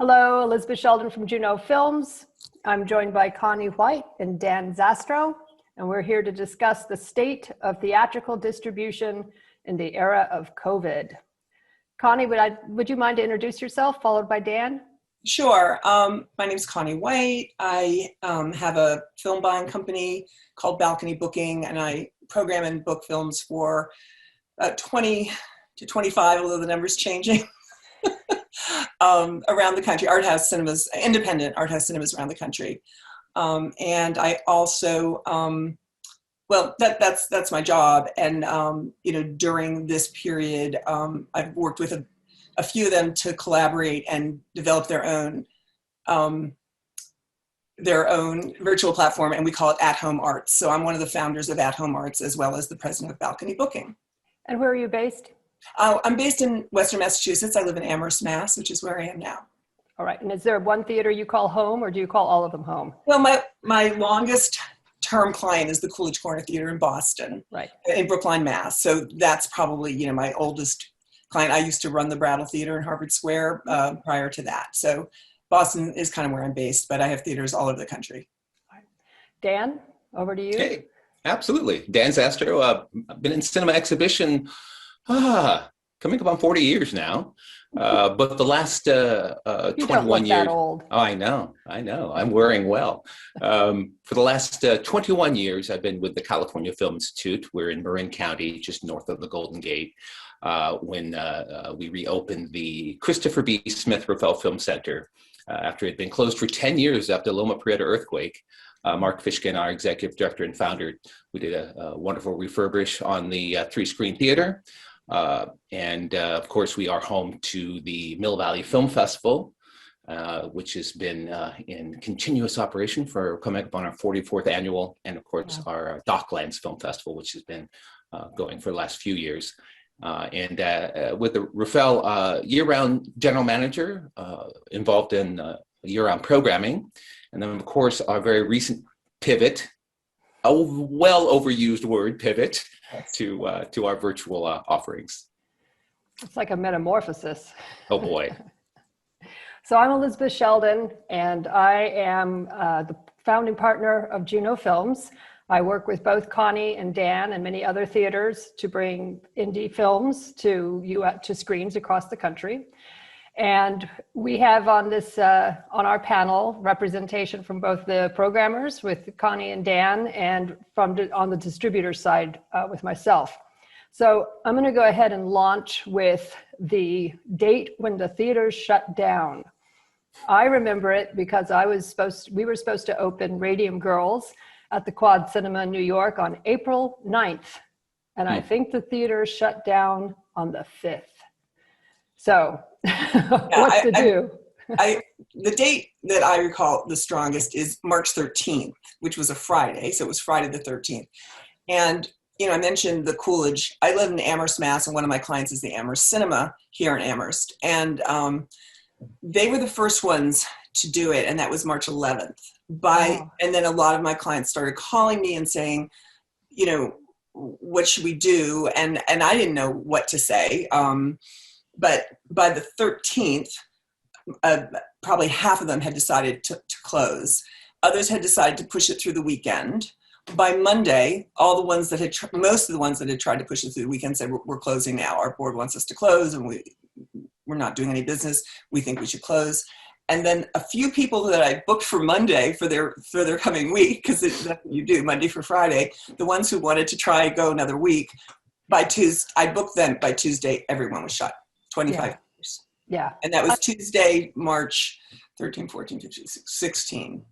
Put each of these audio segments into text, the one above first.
Hello, Elizabeth Sheldon from Juno Films. I'm joined by Connie White and Dan Zastrow, and we're here to discuss the state of theatrical distribution in the era of COVID. Connie, would you mind to introduce yourself, followed by Dan? Sure. My name is Connie White. I have a film buying company called Balcony Booking, and I program and book films for 20 to 25, although the number's changing, around the country. Art house cinemas, independent art house cinemas around the country. And I also, well, that's my job. And, during this period, I've worked with a few of them to collaborate and develop their own virtual platform, and we call it At Home Arts. So I'm one of the founders of At Home Arts, as well as the president of Balcony Booking. And where are you based? I'm based in Western Massachusetts. I live in Amherst, Mass, which is where I am now. All right. And is there one theater you call home, or do you call all of them home? Well, my longest term client is the Coolidge Corner Theater in Boston, right, in Brookline, Mass. So that's probably, my oldest client. I used to run the Brattle Theater in Harvard Square prior to that. So Boston is kind of where I'm based, but I have theaters all over the country. Dan, over to you. Hey, absolutely. Dan Zastrow. I've been in cinema exhibition coming up on 40 years now. But the last 21 years. That old. Oh, I know. I'm wearing well. For the last 21 years, I've been with the California Film Institute. We're in Marin County, just north of the Golden Gate, when we reopened the Christopher B. Smith Rafael Film Center after it had been closed for 10 years after the Loma Prieta earthquake. Mark Fishkin, our executive director and founder, we did a wonderful refurbish on the three-screen theater. And of course, we are home to the Mill Valley Film Festival, which has been in continuous operation for coming up on our 44th annual, and of course, our Docklands Film Festival, which has been going for the last few years. And with the Rafael year-round general manager involved in year-round programming, and then of course, our very recent pivot, a well overused word, pivot, to our virtual offerings. It's like a metamorphosis. Oh boy. So I'm Elizabeth Sheldon, and I am the founding partner of Juno Films. I work with both Connie and Dan and many other theaters to bring indie films to screens across the country. And we have on on our panel representation from both the programmers with Connie and Dan, and on the distributor side with myself. So I'm going to go ahead and launch with the date when the theaters shut down. I remember it because we were supposed to open Radium Girls at the Quad Cinema in New York on April 9th. And I think the theater shut down on the 5th. So what to do? The date that I recall the strongest is March 13th, which was a Friday. So it was Friday the 13th. And, I mentioned the Coolidge. I live in Amherst, Mass, and one of my clients is the Amherst Cinema here in Amherst. And they were the first ones to do it, and that was March 11th. And then a lot of my clients started calling me and saying, what should we do? And I didn't know what to say. But by the 13th, probably half of them had decided to close. Others had decided to push it through the weekend. By Monday, most of the ones that had tried to push it through the weekend said, we're closing now. Our board wants us to close, and we're not doing any business. We think we should close. And then a few people that I booked for Monday for their coming week, because that's what you do, Monday for Friday, the ones who wanted to try go another week, by Tuesday, I booked them. By Tuesday, everyone was shut. 25 years. Yeah. And that was Tuesday, March 13, 14, 15, 16.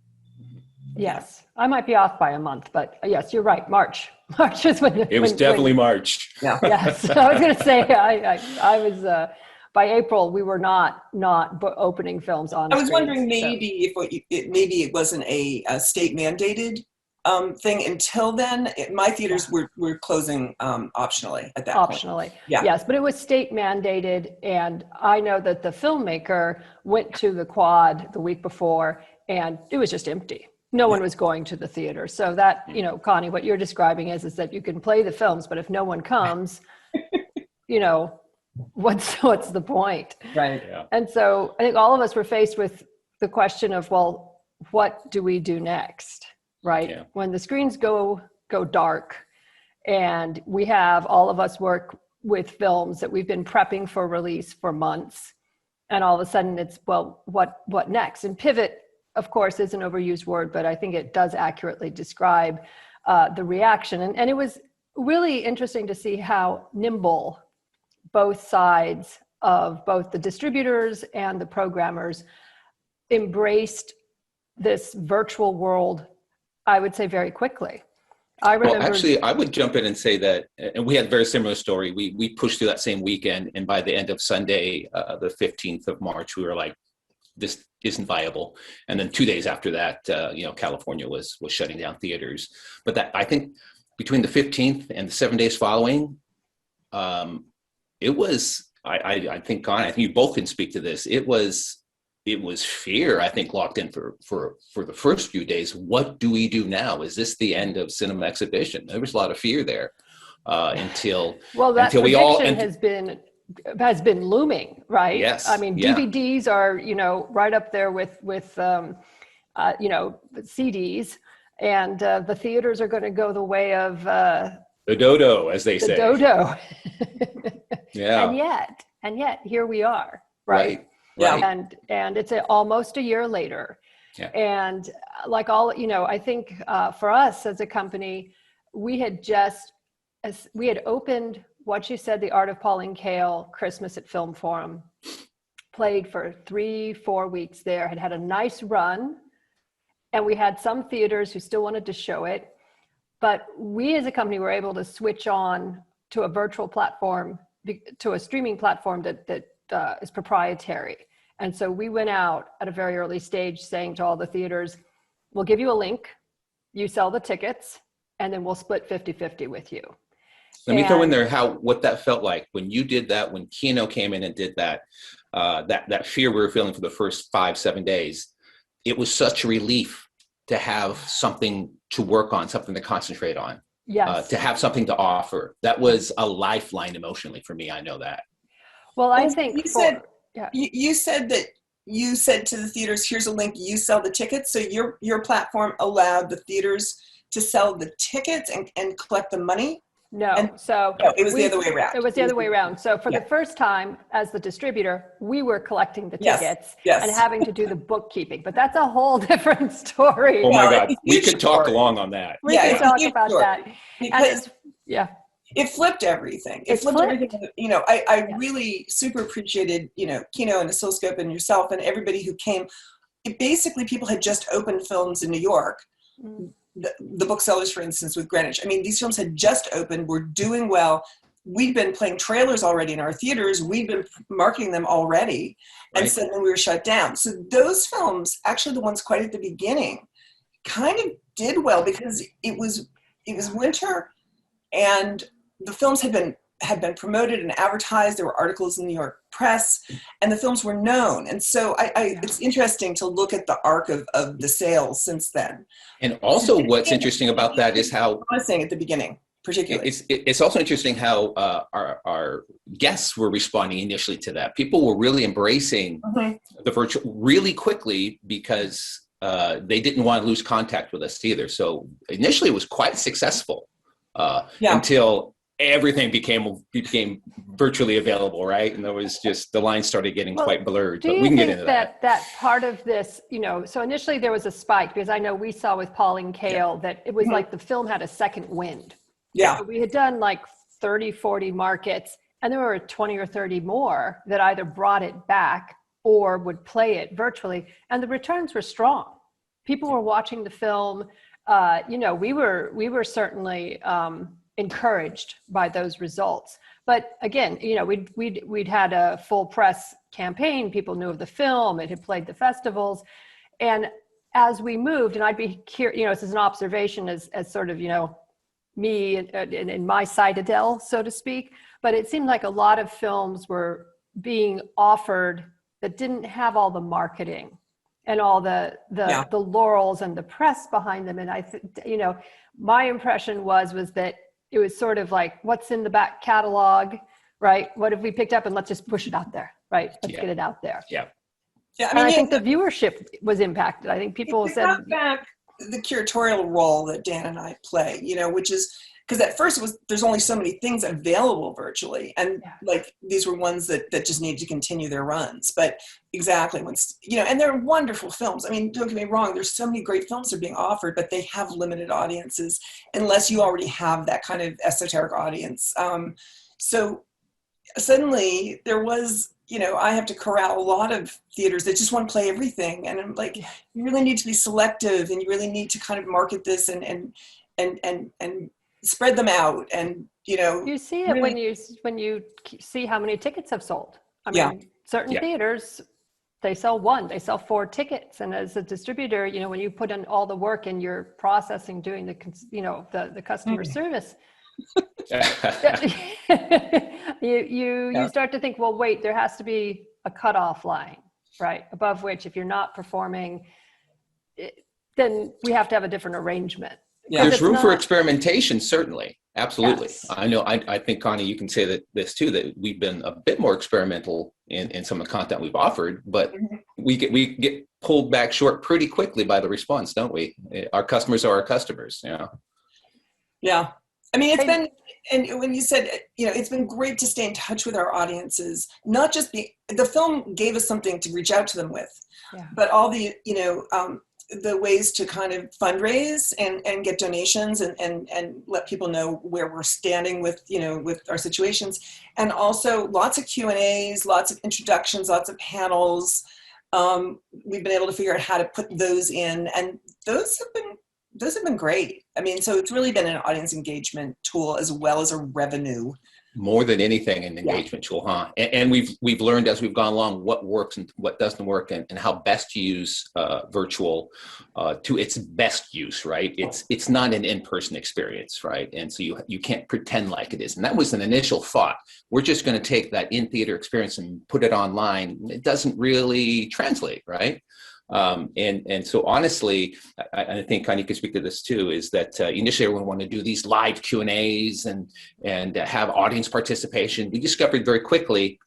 Yes. I might be off by a month, but yes, you're right. March is when it was definitely March. Yeah. Yes. I was going to say, I was, by April, we were not opening films on I was screens, wondering maybe maybe it wasn't a state mandated thing until then. My theaters were closing optionally at that point. Optionally, yeah. Yes, but it was state mandated, and I know that the filmmaker went to the Quad the week before, and it was just empty. No one was going to the theater. So that, Connie, what you're describing is that you can play the films, but if no one comes, what's the point? Right. Yeah. And so I think all of us were faced with the question of, well, what do we do next, right? Yeah. When the screens go dark, and we have all of us work with films that we've been prepping for release for months, and all of a sudden it's, well, what next? And pivot, of course, is an overused word, but I think it does accurately describe the reaction. And it was really interesting to see how nimble both sides of both the distributors and the programmers embraced this virtual world, I would say, very quickly. I remember. Well, actually, I would jump in and say that, and we had a very similar story. We pushed through that same weekend, and by the end of Sunday, the 15th of March, we were like, this isn't viable. And then 2 days after that, California was shutting down theaters. But that, I think, between the 15th and the 7 days following, it was, I think, Connie, I think you both can speak to this. It was fear, I think, locked in for the first few days. What do we do now? Is this the end of cinema exhibition? There was a lot of fear there until that we all has been looming, right? Yes. I mean, yeah. DVDs are right up there with CDs, and the theaters are going to go the way of the dodo, as they say. The dodo. Yeah. And yet here we are, Right. Yeah. And it's almost a year later. Yeah. And like all, I think for us as a company, we had opened What You Said, The Art of Pauline Kael, Christmas at Film Forum, played for 3-4 weeks there, had a nice run. And we had some theaters who still wanted to show it. But we as a company were able to switch on to a virtual platform, to a streaming platform that is proprietary. And so we went out at a very early stage saying to all the theaters, we'll give you a link, you sell the tickets, and then we'll split 50-50 with you. Let me throw in there what that felt like when you did that, when Kino came in and did that, that fear we were feeling for the first 5-7 days. It was such a relief to have something to work on, something to concentrate on, Yes. To have something to offer. That was a lifeline emotionally for me. I know that. Well, I think you said that you said to the theaters, here's a link, you sell the tickets. So your platform allowed the theaters to sell the tickets and collect the money? No, it was the other way around. It was the other way around. So for the first time as the distributor, we were collecting the tickets and having to do the bookkeeping, but that's a whole different story. Oh my God, we could talk along on that. We can talk about that. Because it flipped everything. It flipped everything. I really super appreciated, Kino and Oscilloscope and yourself and everybody who came. Basically, people had just opened films in New York. The booksellers, for instance, with Greenwich. I mean, these films had just opened, were doing well. We'd been playing trailers already in our theaters. We'd been marketing them already. And suddenly we were shut down. So those films, actually the ones quite at the beginning, kind of did well because it was winter and the films had been promoted and advertised. There were articles in the New York press and the films were known. And so it's interesting to look at the arc of the sales since then. And also what's interesting about that is how I was saying at the beginning, particularly. It's also interesting how our guests were responding initially to that. People were really embracing the virtual really quickly because they didn't want to lose contact with us either. So initially it was quite successful until everything became virtually available, right? And there was just, the lines started getting quite blurred, but we can get into that. That part of this, so initially there was a spike because I know we saw with Pauline Kael that it was like the film had a second wind. Yeah. So we had done like 30, 40 markets and there were 20 or 30 more that either brought it back or would play it virtually. And the returns were strong. People were watching the film. We were certainly, encouraged by those results. But again, we'd had a full press campaign. People knew of the film. It had played the festivals. And as we moved, and I'd be curious, this is an observation as sort of, me in my citadel, so to speak, but it seemed like a lot of films were being offered that didn't have all the marketing and all the laurels and the press behind them. And my impression was that it was sort of like, what's in the back catalog? right? What if we picked up and let's just push it out there, right? Let's get it out there. Yeah. Yeah, And I think the viewership was impacted. I think people it said brought back the curatorial role that Dan and I play, which is because at first there's only so many things available virtually, and like these were ones that just needed to continue their runs. But exactly, once and they're wonderful films. I mean, don't get me wrong, there's so many great films that are being offered, but they have limited audiences unless you already have that kind of esoteric audience. So suddenly there was, I have to corral a lot of theaters that just want to play everything. And I'm like, you really need to be selective, and you really need to kind of market this and spread them out. And, you see it really, when you see how many tickets have sold. I mean, certain theaters, they sell 1, they sell 4 tickets. And as a distributor, when you put in all the work and you're processing, doing the customer service, you start to think, well, wait, there has to be a cutoff line, right? Above which, if you're not performing, then we have to have a different arrangement. Yeah. There's room for experimentation, certainly. Absolutely. Yes. I know. I think, Connie, you can say this too, that we've been a bit more experimental in some of the content we've offered, but we get pulled back short pretty quickly by the response, don't we? Our customers are our customers. Yeah. I mean, it's been, and when you said, it's been great to stay in touch with our audiences, not just the film gave us something to reach out to them with, but all the, the ways to kind of fundraise and get donations and let people know where we're standing with, with our situations. And also lots of Q&As, lots of introductions, lots of panels. We've been able to figure out how to put those in, and those have been great. I mean, so it's really been an audience engagement tool as well as a revenue. More than anything, an engagement tool, huh? And we've learned as we've gone along what works and what doesn't work, and how best to use virtual to its best use, right? It's not an in-person experience, right? And so you can't pretend like it is. And that was an initial thought. We're just going to take that in-theater experience and put it online. It doesn't really translate, right? And so honestly, I think Connie can speak to this too, is that initially everyone wanted to do these live Q&As and have audience participation. We discovered very quickly,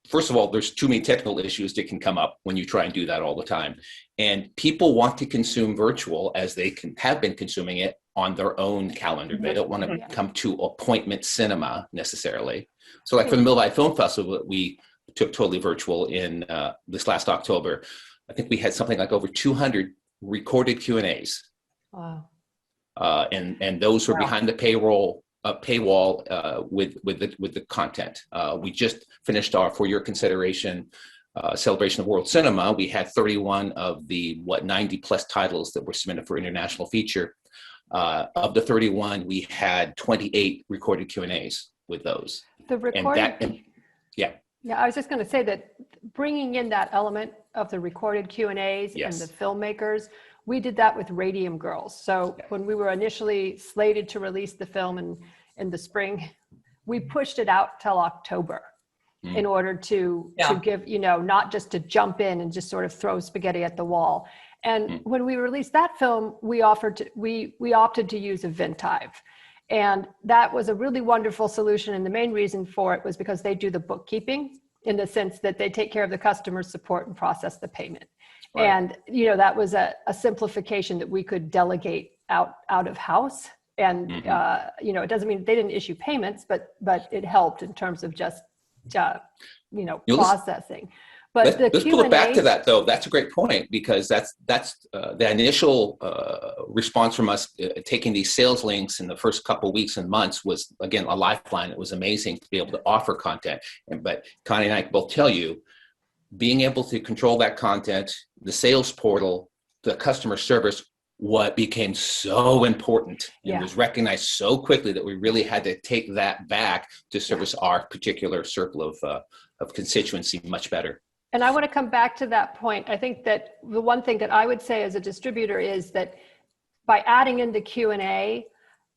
first of all, there's too many technical issues that can come up when you try and do that all the time. And people want to consume virtual as they have been consuming it on their own calendar. They don't want to come to appointment cinema necessarily. So like for the Millville Film Festival, we took totally virtual in this last October. I think we had something like over 200 recorded Q&As. Wow. And those were behind the paywall with the content. We just finished our, for your consideration, celebration of world cinema. We had 31 of the 90 plus titles that were submitted for international feature. Of the 31, we had 28 recorded Q&As with those. The recorded. Yeah, I was just going to say that bringing in that element of the recorded Q&As and the filmmakers, we did that with Radium Girls. So when we were initially slated to release the film in the spring, we pushed it out till October in order to give, not just to jump in and just sort of throw spaghetti at the wall. And when we released that film, we opted to use a Ventive. And that was a really wonderful solution. And the main reason for it was because they do the bookkeeping, in the sense that they take care of the customer support and process the payment. Right. And, that was a simplification that we could delegate out of house. And, it doesn't mean they didn't issue payments, but it helped in terms of just, processing. But let's pull it back to that, though. That's a great point, because that's the initial response from us taking these sales links in the first couple of weeks and months was, again, a lifeline. It was amazing to be able to offer content. But Connie and I can both tell you, being able to control that content, the sales portal, the customer service, what became so important and was recognized so quickly that we really had to take that back to service our particular circle of constituency much better. And I want to come back to that point. I think that the one thing that I would say as a distributor is that by adding in the Q&A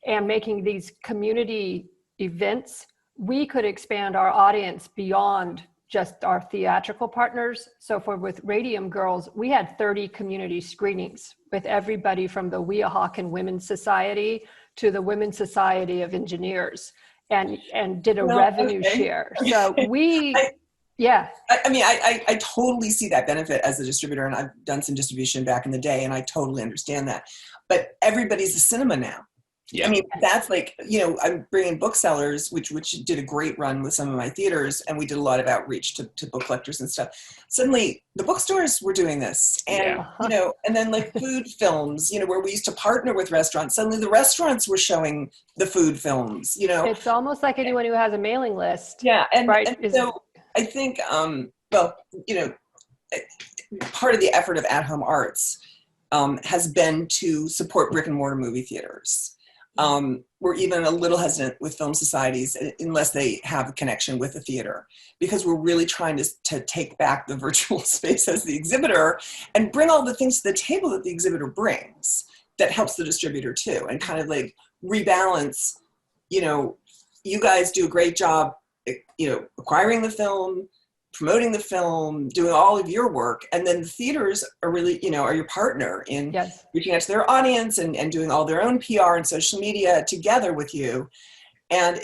and making these community events, we could expand our audience beyond just our theatrical partners. So with Radium Girls, we had 30 community screenings with everybody from the Weehawken Women's Society to the Women's Society of Engineers. and did a Well, revenue okay. share. So we, I- yeah, I mean, I totally see that benefit as a distributor, and I've done some distribution back in the day, and I totally understand that. But everybody's a cinema now. Yeah. I mean, that's like, I'm bringing booksellers, which did a great run with some of my theaters, and we did a lot of outreach to book collectors and stuff. Suddenly, the bookstores were doing this, and and then like food films, where we used to partner with restaurants. Suddenly, the restaurants were showing the food films. It's almost like anyone who has a mailing list. Yeah, right? And so I think, part of the effort of At Home Arts has been to support brick and mortar movie theaters. We're even a little hesitant with film societies unless they have a connection with the theater, because we're really trying to take back the virtual space as the exhibitor and bring all the things to the table that the exhibitor brings that helps the distributor too, and kind of like rebalance. You guys do a great job, acquiring the film, promoting the film, doing all of your work, and then the theaters are really, are your partner in reaching out to their audience and doing all their own PR and social media together with you. And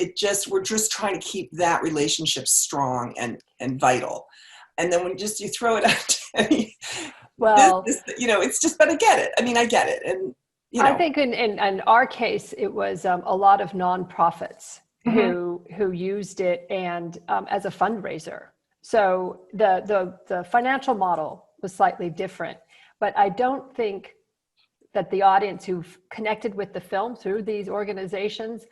we're just trying to keep that relationship strong and vital. And then when you throw it out to me, it's just, but I get it. I mean, I get it. And, I think in our case, it was a lot of nonprofits who used it and as a fundraiser. So the financial model was slightly different, but I don't think that the audience who've connected with the film through these organizations,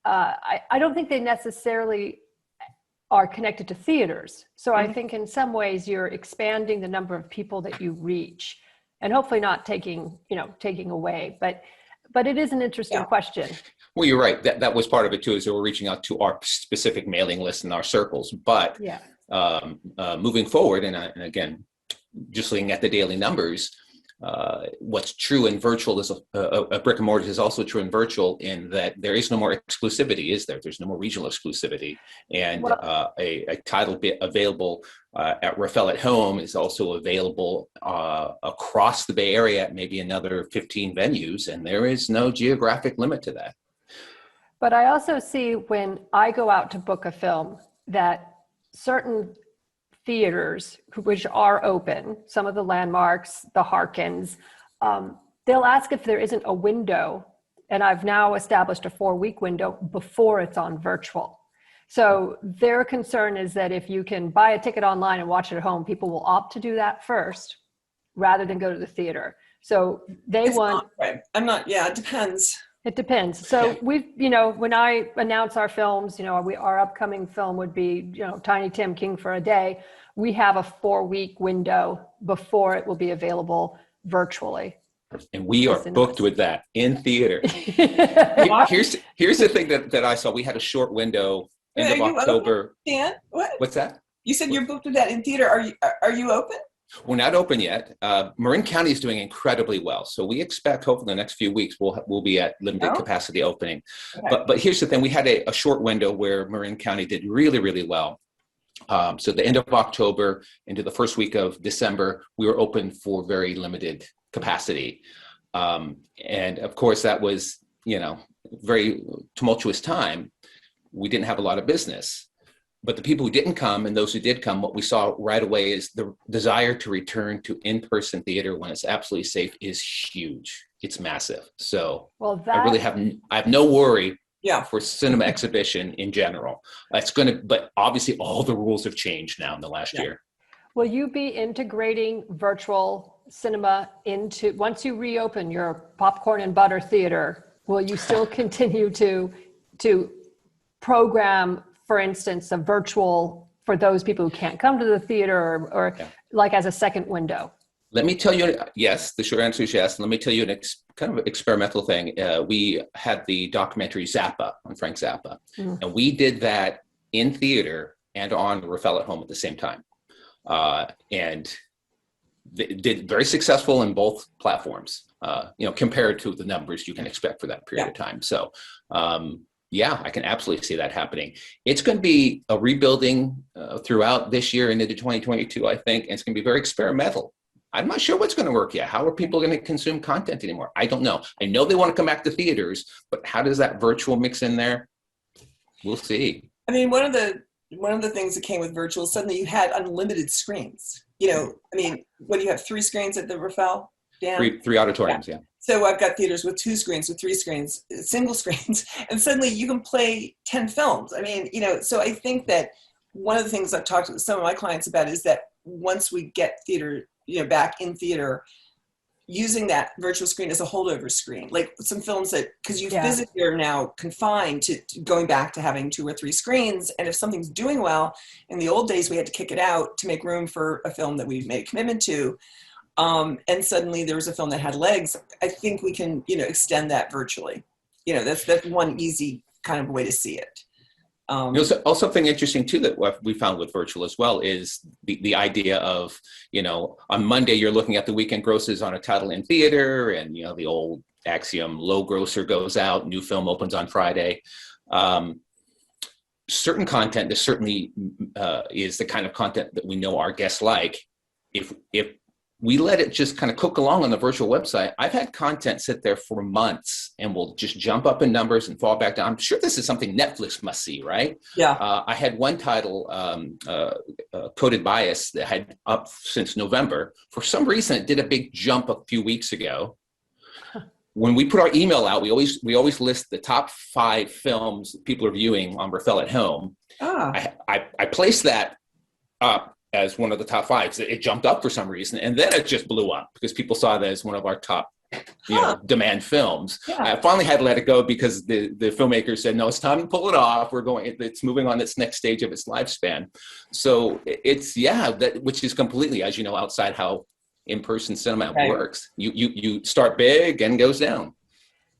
I don't think they necessarily are connected to theaters. So I think in some ways you're expanding the number of people that you reach, and hopefully not taking away, but it is an interesting question. Well, you're right. That was part of it too, is that we're reaching out to our specific mailing list and our circles. But moving forward, and again, just looking at the daily numbers, what's true in virtual is a brick and mortar is also true in virtual, in that there is no more exclusivity, is there? There's no more regional exclusivity. And a title available at Rafael at Home is also available across the Bay Area at maybe another 15 venues, and there is no geographic limit to that. But I also see when I go out to book a film that certain theaters, which are open, some of the landmarks, the Harkins, they'll ask if there isn't a window, and I've now established a 4-week window before it's on virtual. So their concern is that if you can buy a ticket online and watch it at home, people will opt to do that first rather than go to the theater. So it depends. It depends. So we've, when I announce our films, our upcoming film would be, Tiny Tim, King for a Day. We have a 4-week window before it will be available virtually. And we are booked with that in theater. Here's the thing that I saw. We had a short window end of October. Dan, what's that? You said you're booked with that in theater. Are you open? We're not open yet. Marin County is doing incredibly well, so we expect hopefully the next few weeks we'll be at limited capacity opening. Okay. But here's the thing: we had a short window where Marin County did really, really well. So the end of October into the first week of December, we were open for very limited capacity, and of course that was very tumultuous time. We didn't have a lot of business. But the people who didn't come and those who did come, what we saw right away is the desire to return to in-person theater when it's absolutely safe is huge. It's massive. So I have no worry for cinema exhibition in general. But obviously all the rules have changed now in the last year. Will you be integrating virtual cinema into, once you reopen your popcorn and butter theater, will you still continue to program, for instance, a virtual for those people who can't come to the theater or like as a second window? Let me tell you, yes, the short answer is yes. Let me tell you kind of experimental thing. We had the documentary Zappa on Frank Zappa, and we did that in theater and on Rafael at Home at the same time. And they did very successful in both platforms, compared to the numbers you can expect for that period of time. So, I can absolutely see that happening. It's going to be a rebuilding throughout this year and into 2022, I think, and it's going to be very experimental. I'm not sure what's going to work yet. How are people going to consume content anymore? I don't know. I know they want to come back to theaters, but how does that virtual mix in there? We'll see. I mean, one of the things that came with virtual, suddenly you had unlimited screens. You know, I mean, what do you have, 3 screens at the Rafael, Dan? Three auditoriums, yeah. So I've got theaters with 2 screens, with 3 screens, single screens, and suddenly you can play 10 films. I mean, you know, so I think that one of the things I've talked to some of my clients about is that once we get theater, you know, back in theater, using that virtual screen as a holdover screen, like some films that, because you physically are now confined to going back to having 2 or 3 screens. And if something's doing well, in the old days, we had to kick it out to make room for a film that we made a commitment to. And suddenly there was a film that had legs. I think we can, you know, extend that virtually. You know, that's one easy kind of way to see it. Also, something interesting too that what we found with virtual as well is the idea of, you know, on Monday you're looking at the weekend grosses on a title in theater, and you know the old axiom, low grosser goes out, new film opens on Friday. Certain content, this certainly is the kind of content that we know our guests like. If we let it just kind of cook along on the virtual website, I've had content sit there for months and will just jump up in numbers and fall back down. I'm sure this is something Netflix must see, right? Yeah. I had one title, Coded Bias, that had up since November. For some reason, it did a big jump a few weeks ago. When we put our email out, we always list the top 5 films that people are viewing on Rafael at Home. I placed that up as one of the top 5. It jumped up for some reason, and then it just blew up because people saw that as one of our top demand films. I finally had to let it go because the filmmaker said, no, it's time to pull it off. It's moving on its next stage of its lifespan. So it's, that, which is completely, as you know, outside how in-person cinema works. You start big and goes down.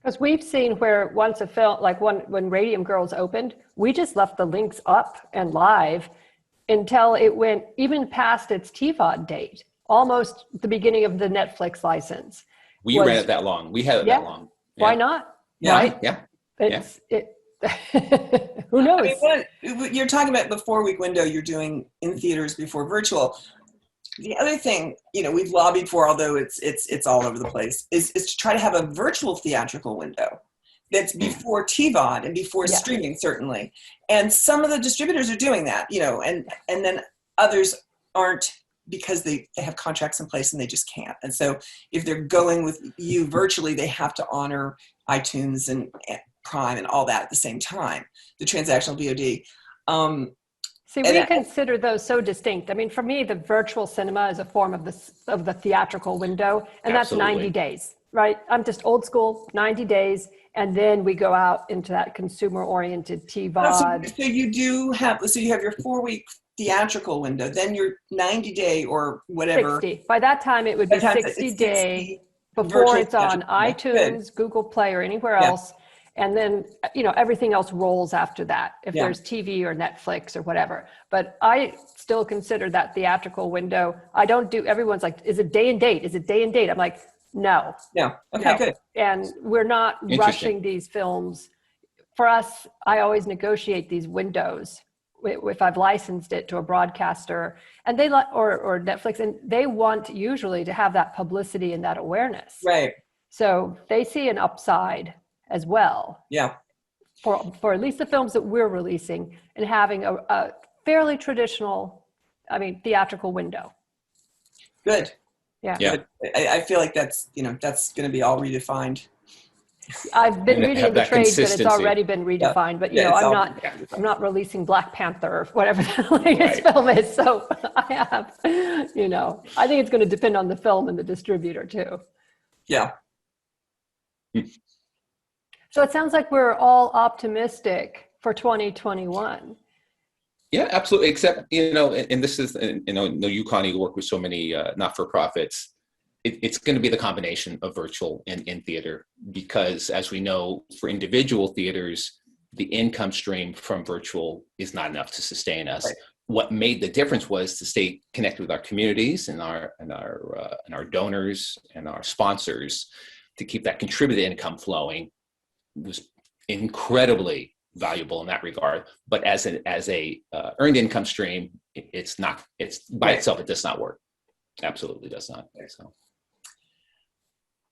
Because we've seen where once a film, like when Radium Girls opened, we just left the links up and live until it went even past its TVOD date, almost the beginning of the Netflix license. We ran it that long. We had it that long. Yeah. Why not? Yeah. Right? Yeah. Who knows? I mean, you're talking about the 4-week window you're doing in theaters before virtual. The other thing, you know, we've lobbied for, although it's all over the place, is to try to have a virtual theatrical window that's before TVOD and before streaming, certainly. And some of the distributors are doing that, you know, and then others aren't, because they have contracts in place and they just can't. And so if they're going with you virtually, they have to honor iTunes and Prime and all that at the same time, the transactional VOD. See, we consider those so distinct. I mean, for me, the virtual cinema is a form of the theatrical window, and that's 90 days, right? I'm just old school, 90 days, and then we go out into that consumer-oriented TVOD. So you do have, so you have your 4-week theatrical window, then your 90-day or whatever. 60. By that time, it would be 60-day before it's on iTunes, Google Play, or anywhere else. And then, you know, everything else rolls after that, if there's TV or Netflix or whatever. But I still consider that theatrical window. I don't do, everyone's like, is it day and date? Is it day and date? I'm like, no. Okay, no. Good. And we're not rushing these films. For us, I always negotiate these windows. If I've licensed it to a broadcaster and they or Netflix, and they want usually to have that publicity and that awareness. Right. So they see an upside as well. Yeah. For at least the films that we're releasing, and having a fairly traditional, theatrical window. Good. Yeah. I feel like that's going to be all redefined. I've been reading in the trades that it's already been redefined, but I'm not releasing Black Panther or whatever the latest film is. So I have, I think it's going to depend on the film and the distributor too. Yeah. So it sounds like we're all optimistic for 2021. Yeah, absolutely. Except, and this is, you, Connie, work with so many not-for-profits. It's going to be the combination of virtual and in theater, because as we know, for individual theaters, the income stream from virtual is not enough to sustain us. Right. What made the difference was to stay connected with our communities and our donors and our sponsors, to keep that contributed income flowing was incredibly valuable in that regard. But as a earned income stream, it's by itself, it does not work. Absolutely does not. So.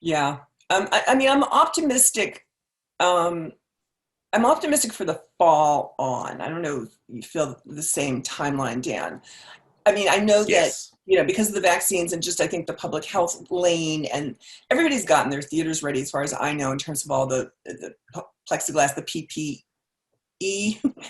Yeah. I'm optimistic. I'm optimistic for the fall on. I don't know if you feel the same timeline, Dan. I mean, I know that, Yes. because of the vaccines and just I think the public health lane, and everybody's gotten their theaters ready as far as I know in terms of all the plexiglass, the PPE,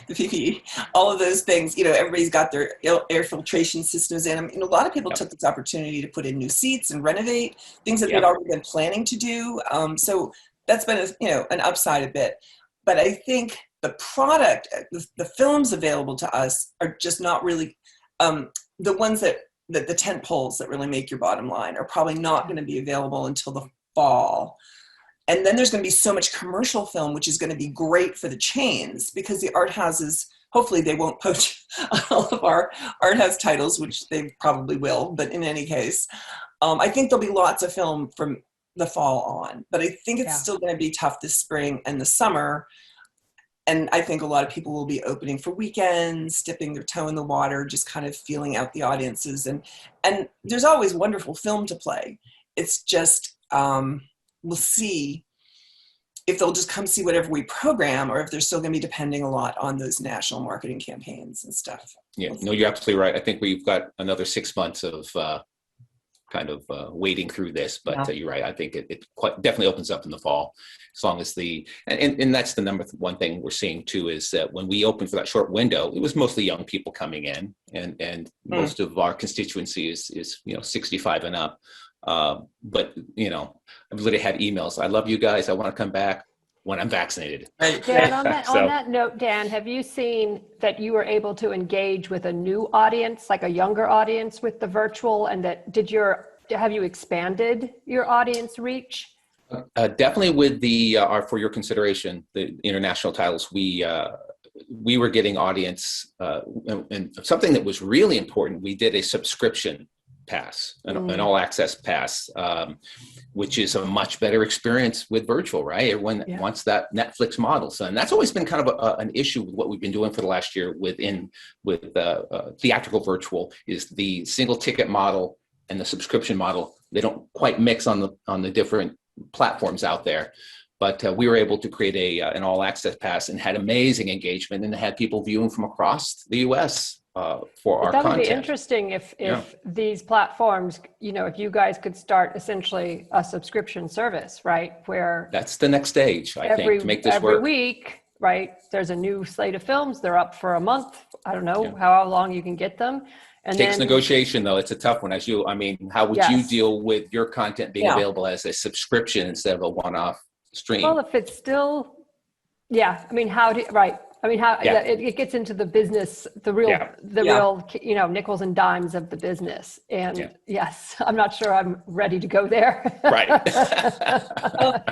the PPE, all of those things. Everybody's got their air filtration systems in them. And a lot of people Yep. took this opportunity to put in new seats and renovate things that Yep. they'd already been planning to do. So that's been an upside a bit. But I think the product, the films available to us are just not really the ones that the tent poles that really make your bottom line are probably not going to be available until the fall. And then there's going to be so much commercial film, which is going to be great for the chains because the art houses, hopefully they won't poach all of our art house titles, which they probably will. But in any case, I think there'll be lots of film from the fall on. But I think it's still going to be tough this spring and the summer. And I think a lot of people will be opening for weekends, dipping their toe in the water, just kind of feeling out the audiences. And there's always wonderful film to play. It's just, we'll see if they'll just come see whatever we program or if they're still going to be depending a lot on those national marketing campaigns and stuff. Yeah, no, you're absolutely right. I think we've got another 6 months of kind of wading through this, but you're right. I think it quite definitely opens up in the fall, as long as and that's the number one thing we're seeing too, is that when we opened for that short window, it was mostly young people coming in, and most of our constituency is 65 and up. But I've literally had emails. I love you guys. I want to come back when I'm vaccinated. Dan, on that note, Dan, have you seen that you were able to engage with a new audience, like a younger audience with the virtual, and that have you expanded your audience reach? Definitely with the for your consideration, the international titles, we were getting audience, and something that was really important, we did a subscription pass, an all access pass, which is a much better experience with virtual, right? Everyone wants that Netflix model. So, and that's always been kind of an issue with what we've been doing for the last year with theatrical virtual, is the single ticket model and the subscription model. They don't quite mix on the different platforms out there. But we were able to create an all access pass and had amazing engagement, and had people viewing from across the US for our content. That would be interesting if these platforms, if you guys could start essentially a subscription service, right? Where that's the next stage, I think, to make this work. Every week, right? There's a new slate of films. They're up for a month. I don't know how long you can get them. And takes negotiation, though. It's a tough one. How would you deal with your content being available as a subscription instead of a one-off stream? Well, if it's still, it gets into the business, the real, nickels and dimes of the business. And yes, I'm not sure I'm ready to go there. Right.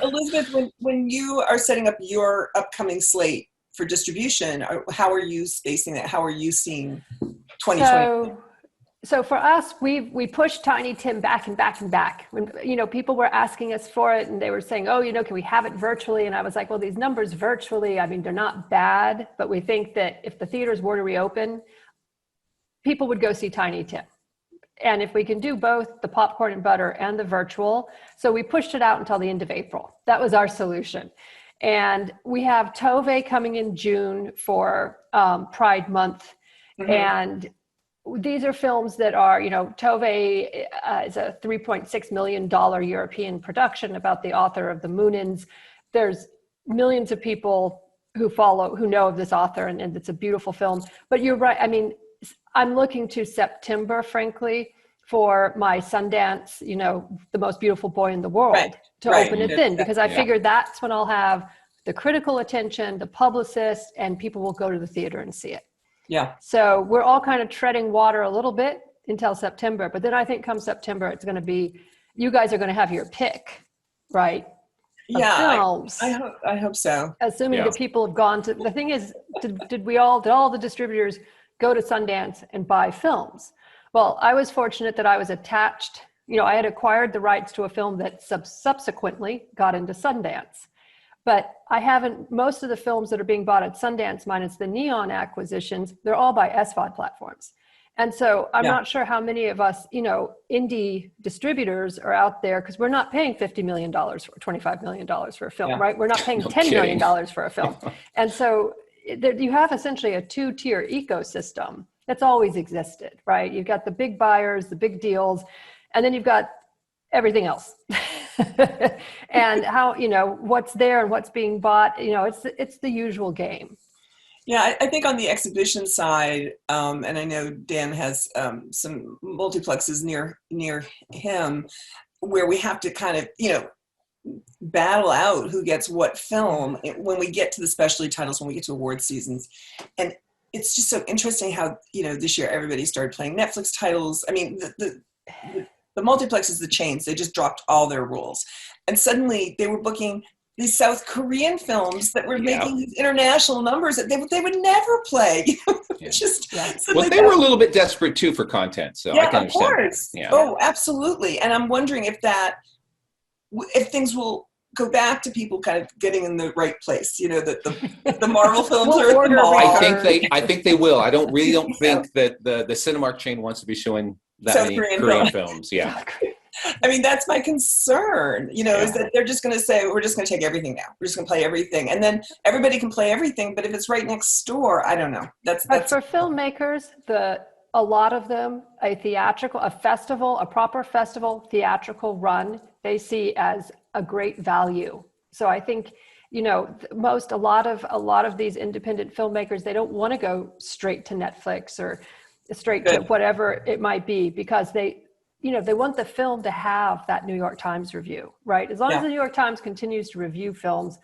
Elizabeth, when you are setting up your upcoming slate for distribution, how are you spacing it? How are you seeing 2020? So for us, we pushed Tiny Tim back and back and back. When people were asking us for it, and they were saying, can we have it virtually? And I was like, well, these numbers virtually, they're not bad, but we think that if the theaters were to reopen, people would go see Tiny Tim. And if we can do both the popcorn and butter and the virtual, so we pushed it out until the end of April. That was our solution. And we have Tove coming in June for Pride Month. Mm-hmm. And these are films that are, Tove is a $3.6 million European production about the author of The Moonins. There's millions of people who know of this author, and it's a beautiful film. But you're right. I'm looking to September, frankly, for my Sundance, The Most Beautiful Boy in the World, to open it then, because I figured that's when I'll have the critical attention, the publicist, and people will go to the theater and see it. Yeah. So we're all kind of treading water a little bit until September, but then I think come September, it's going to be, you guys are going to have your pick, right? Yeah. Films. I hope so. Assuming that people have gone to, the thing is, did all the distributors go to Sundance and buy films? Well, I was fortunate that I was attached, I had acquired the rights to a film that subsequently got into Sundance. But most of the films that are being bought at Sundance, minus the Neon acquisitions, they're all by SVOD platforms. And so I'm Yeah. not sure how many of us, indie distributors are out there, because we're not paying $50 million or $25 million for a film, Yeah. right? We're not paying No $10 million kidding. for a film. And so you have essentially a two-tier ecosystem that's always existed, right? You've got the big buyers, the big deals, and then you've got everything else. And how, what's there and what's being bought, it's the usual game. Yeah, I think on the exhibition side, and I know Dan has some multiplexes near him, where we have to kind of, battle out who gets what film when we get to the specialty titles, when we get to award seasons. And it's just so interesting how, this year everybody started playing Netflix titles. I mean, the multiplexes, the chains, they just dropped all their rules. And suddenly they were booking these South Korean films that were making these international numbers that they would never play. Well, they were a little bit desperate too for content, so I can understand. Of course. Yeah. Oh, absolutely. And I'm wondering if things will go back to people kind of getting in the right place. The Marvel films are at the mall. I think they will. I don't think that the Cinemark chain wants to be showing that South many Korean films. Yeah. I mean, that's my concern, is that they're just going to say, we're just going to take everything now. We're just going to play everything. And then everybody can play everything. But if it's right next door, I don't know. That's for filmmakers, a lot of them, a proper festival theatrical run, they see as a great value. So I think, a lot of these independent filmmakers, they don't want to go straight to Netflix or straight to whatever it might be, because they want the film to have that New York Times review, right? As long as the New York Times continues to review films,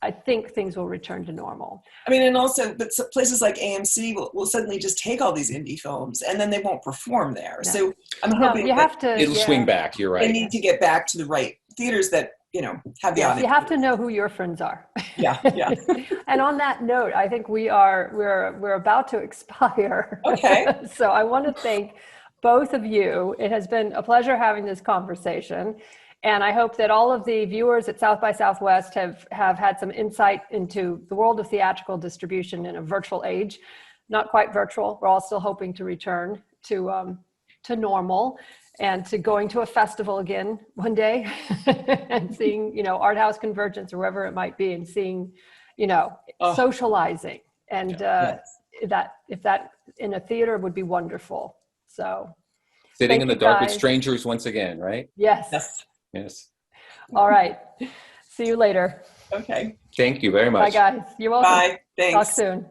I think things will return to normal. I mean, and also, but places like AMC will suddenly just take all these indie films and then they won't perform there. No. So I'm hoping it'll swing back. You're right. They need to get back to the right theaters that, have the audience. You have to know who your friends are. Yeah. And on that note, I think we're about to expire. Okay. So I want to thank both of you. It has been a pleasure having this conversation. And I hope that all of the viewers at South by Southwest have had some insight into the world of theatrical distribution in a virtual age. Not quite virtual. We're all still hoping to return to normal and to going to a festival again one day and seeing, Art House Convergence or wherever it might be, and seeing, socializing. And that if that in a theater would be wonderful. So sitting in the dark with strangers once again, right? Yes. All right. See you later. Okay. Thank you very much. Bye, guys. You're welcome. Bye. Thanks. Talk soon.